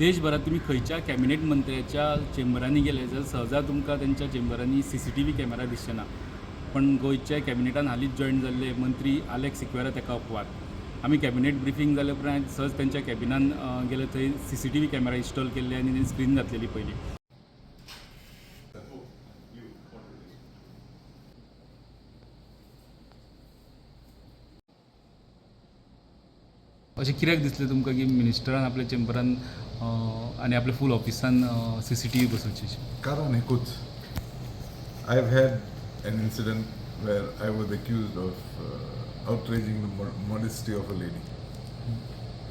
देशभरात तुम्ही खंयच्या कॅबिनेट मंत्र्याच्या चेंबरांनी गेले जाल्यार सहजा तुमकां तेंच्या चेंबरांनी CCTV कॅमेरा दिसचेना. पण गोंयच्या कॅबिनेटान हालींच जॉईन जाल्ले मंत्री आलेक्स सिक्वेरा तेका अपवाद. आमी कॅबिनेट ब्रिफींग जाल्या उपरांत सहज तेंच्या कॅबिनान गेले, थंय CCTV कॅमेरा इन्स्टॉल केल्ले आनी तेणी स्क्रीन घातलेली पयली. अशें कित्याक दिसलें तुमकां की मिनिस्टरान आपल्या चेंबरान आनी आपल्या फूल ऑफिसान CCTV बसोवची? कारण एकूच, I have had an incident where I was accused of outraging the modesty of a lady.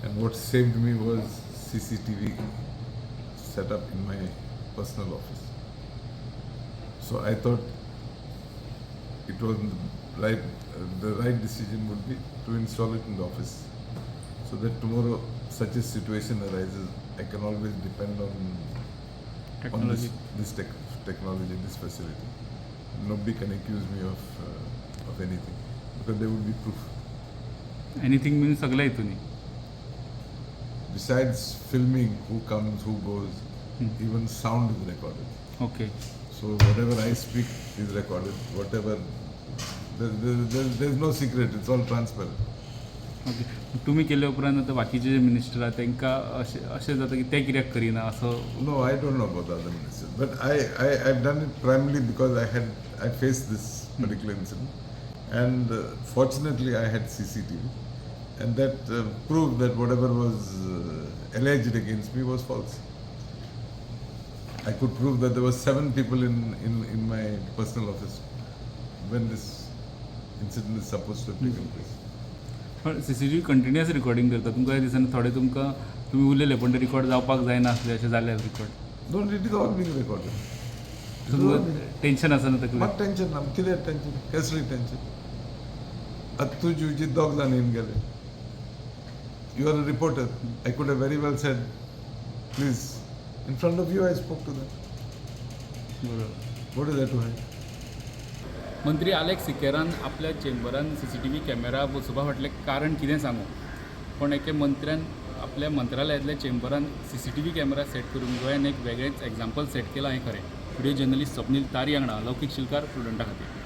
And what saved me was CCTV set up in my personal office. So I thought it was the right decision would be to install it in the office, so that tomorrow such a situation arises, I can always depend on Technology. this technology, this facility. Nobody can accuse me of anything because there would be proof. Anything means सगळ्या हितूनी. Besides filming who comes, who goes, even sound is recorded. Okay. So whatever I speak is recorded. Whatever, there's no secret. It's all transparent. Okay. तुम्ही केल्या उपरांत आता बाकीचे जे minister आहात तांकां अशें जाता की ते कित्याक करिना असो? No, I don't know about the other ministers, but I've done it primarily because I faced this particular incident, and fortunately I had CCTV, and that proved that whatever was alleged against me was false. I could prove that there were 7 people in my personal office when this incident is supposed to have taken place. पण CCTV continuous recording करता. तुमकां हे दिसना थोडे तुम्ही उरलेले पण ते record जावपाक जायना आसले अशें जालें record. No, it is all being recorded. तुमकां टेन्शन आसना तकलेन? What tension? I'm clear tension. कसली tension? आता तू जुजी दोग जाण येवन गेले. You are a reporter. I could have very well said, please, in front of you I spoke to them. बरोबर. What is there to hide? मंत्री Alex सिक्वेरान आपल्या चेंबरान CCTV कॅमेरा बसोवपा फाटलें कारण कितें सांगू, पण एके मंत्र्यान आपल्या मंत्रालयातल्या चेंबरान CCTV कॅमेरा सेट करून गोंयान एक वेगळेंच एक्झाम्पल सेट केलां हें खरें. व्हिडिओ जर्नलिस्ट स्वप्नील तारी वांगडा लौकीक शिलकार, स्टुडंटा खातीर.